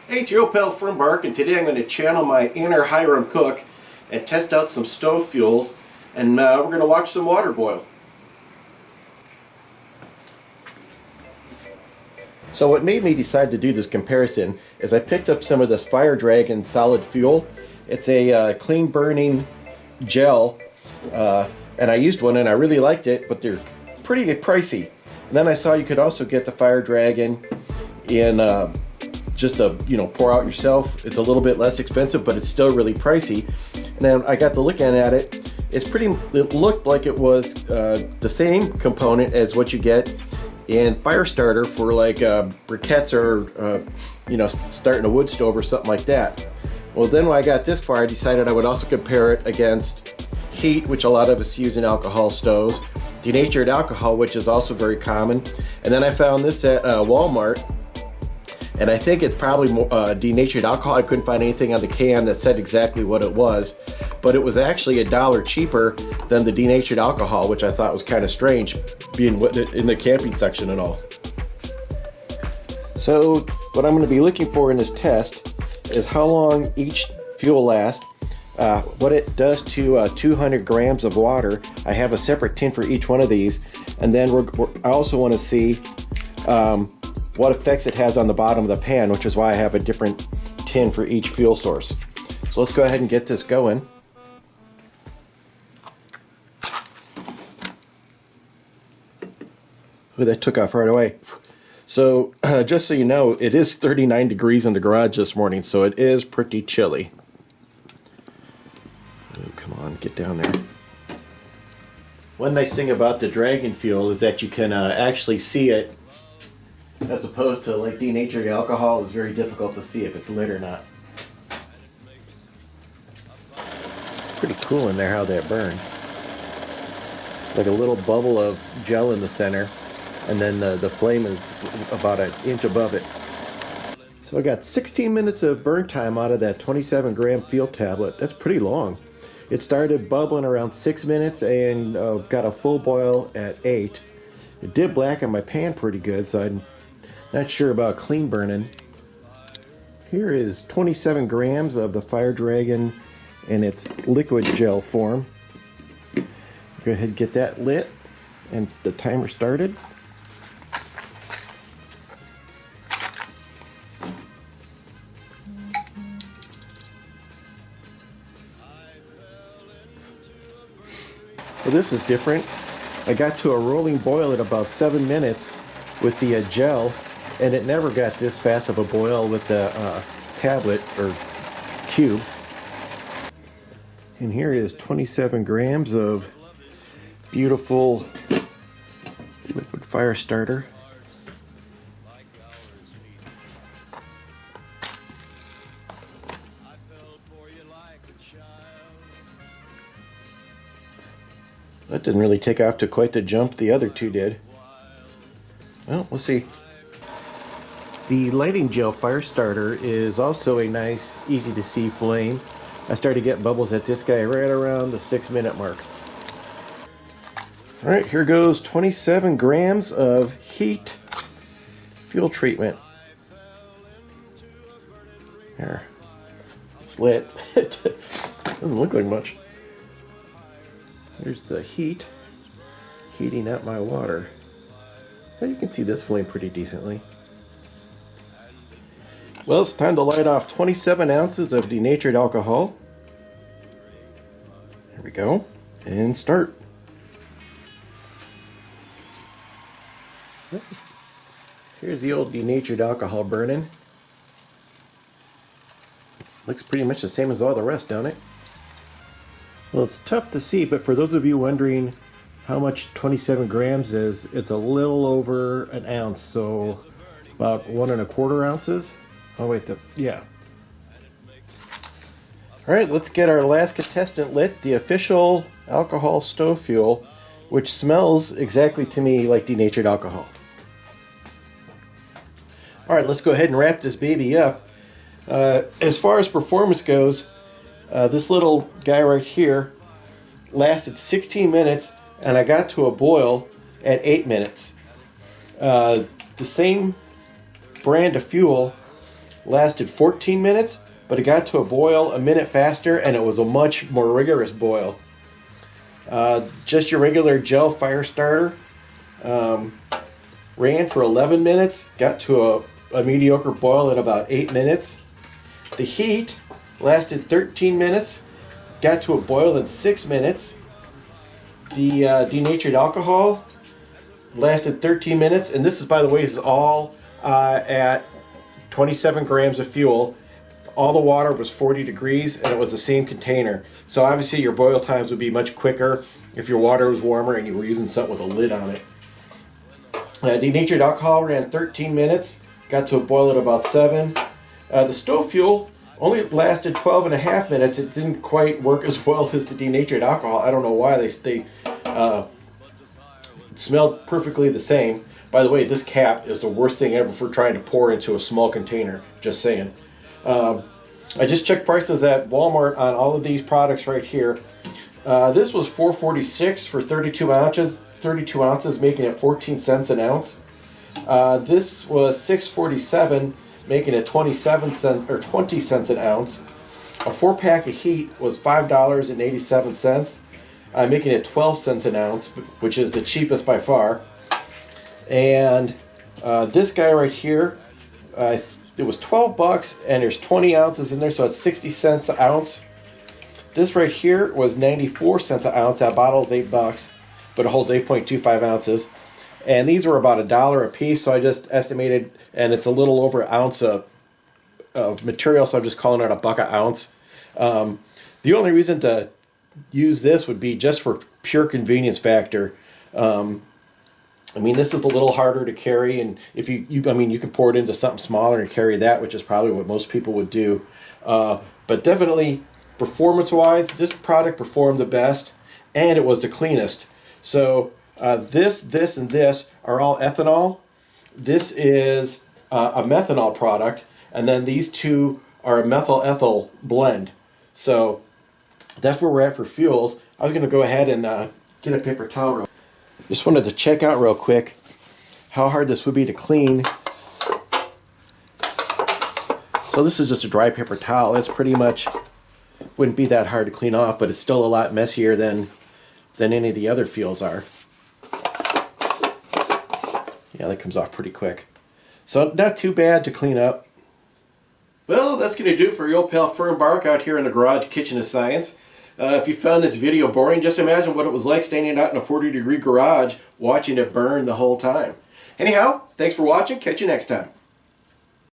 Hey, it's your old pal from Bark, and today I'm going to channel my inner Hiram cook and test out some stove fuels, and we're going to watch some water boil. So what made me decide to do this comparison is I picked up some of this Fire Dragon solid fuel. It's a clean burning gel, and I used one and I really liked it, but they're pretty pricey. And then I saw you could also get the Fire Dragon in just a, pour out yourself. It's a little bit less expensive, but it's still really pricey. And then I got to looking at it. It looked like it was the same component as what you get in fire starter for like briquettes or starting a wood stove or something like that. Well, then when I got this far, I decided I would also compare it against heat, which a lot of us use in alcohol stoves, denatured alcohol, which is also very common. And then I found this at Walmart, and I think it's probably more, denatured alcohol. I couldn't find anything on the can that said exactly what it was, but it was actually $1 cheaper than the denatured alcohol, which I thought was kind of strange, being in the camping section and all. So what I'm going to be looking for in this test is how long each fuel lasts, what it does to 200 grams of water. I have a separate tin for each one of these, and then I also want to see what effects it has on the bottom of the pan, which is why I have a different tin for each fuel source. So let's go ahead and get this going. Ooh, that took off right away. So just so you know, it is 39 degrees in the garage this morning, so it is pretty chilly. Oh, come on, get down there. One nice thing about the Dragon fuel is that you can actually see it, as opposed to like denatured alcohol. It's very difficult to see if it's lit or not. Pretty cool in there how that burns. Like a little bubble of gel in the center, and then the flame is about an inch above it. So I got 16 minutes of burn time out of that 27 gram fuel tablet. That's pretty long. It started bubbling around 6 minutes and got a full boil at 8. It did blacken my pan pretty good, so I'm not sure about clean burning. Here is 27 grams of the Fire Dragon in its liquid gel form. Go ahead and get that lit and the timer started. Well, this is different. I got to a rolling boil at about 7 minutes with the gel, and it never got this fast of a boil with the tablet or cube. And here is 27 grams of beautiful liquid fire starter. That didn't really take off to quite the jump the other two did. Well, we'll see. The lighting gel fire starter is also a nice, easy to see flame. I started getting bubbles at this guy right around the 6 minute mark. Alright, here goes 27 grams of heat fuel treatment. There. It's lit. It doesn't look like much. Here's the heat heating up my water. Now you can see this flame pretty decently. Well, it's time to light off 27 ounces of denatured alcohol. There we go. And start. Here's the old denatured alcohol burning. Looks pretty much the same as all the rest, don't it? Well, it's tough to see, but for those of you wondering how much 27 grams is, it's a little over an ounce, so about 1 1/4 ounces. Oh wait, yeah. Alright, let's get our last contestant lit, the official alcohol stove fuel, which smells exactly to me like denatured alcohol. Alright, let's go ahead and wrap this baby up. As far as performance goes, this little guy right here lasted 16 minutes, and I got to a boil at 8 minutes. The same brand of fuel lasted 14 minutes, but it got to a boil a minute faster, and it was a much more rigorous boil. Just your regular gel fire starter ran for 11 minutes, got to a mediocre boil in about 8 minutes. The heat lasted 13 minutes, got to a boil in 6 minutes. The denatured alcohol lasted 13 minutes, and this is, by the way, is all at 27 grams of fuel. All the water was 40 degrees, and it was the same container. So obviously your boil times would be much quicker if your water was warmer and you were using something with a lid on it. Denatured alcohol ran 13 minutes, got to a boil at about 7. The stove fuel only lasted 12 and a half minutes. It didn't quite work as well as the denatured alcohol. I don't know why. They smelled perfectly the same. By the way, this cap is the worst thing ever for trying to pour into a small container. Just saying. I just checked prices at Walmart on all of these products right here. This was $4.46 for 32 ounces. 32 ounces, making it 14 cents an ounce. This was $6.47, making it 27 cents or 20 cents an ounce. A 4-pack of heat was $5.87, making it 12 cents an ounce, which is the cheapest by far. And this guy right here, it was 12 bucks, and there's 20 ounces in there, so it's 60 cents an ounce. This right here was 94 cents an ounce. That bottle is 8 bucks, but it holds 8.25 ounces. And these were about $1 a piece, so I just estimated, and it's a little over an ounce of material, so I'm just calling it $1 an ounce. The only reason to use this would be just for pure convenience factor. I mean, this is a little harder to carry, and if you can pour it into something smaller and carry that, which is probably what most people would do. But definitely, performance-wise, this product performed the best, and it was the cleanest. So this, and this are all ethanol. This is a methanol product, and then these two are a methyl-ethyl blend. So that's where we're at for fuels. I was going to go ahead and get a paper towel. Just wanted to check out real quick how hard this would be to clean. So this is just a dry paper towel. It's pretty much wouldn't be that hard to clean off, but it's still a lot messier than any of the other fuels are. Yeah, that comes off pretty quick. So not too bad to clean up. Well, that's going to do it for your old pal Fern Bark out here in the garage kitchen of science. If you found this video boring, just imagine what it was like standing out in a 40-degree garage watching it burn the whole time. Anyhow, thanks for watching. Catch you next time.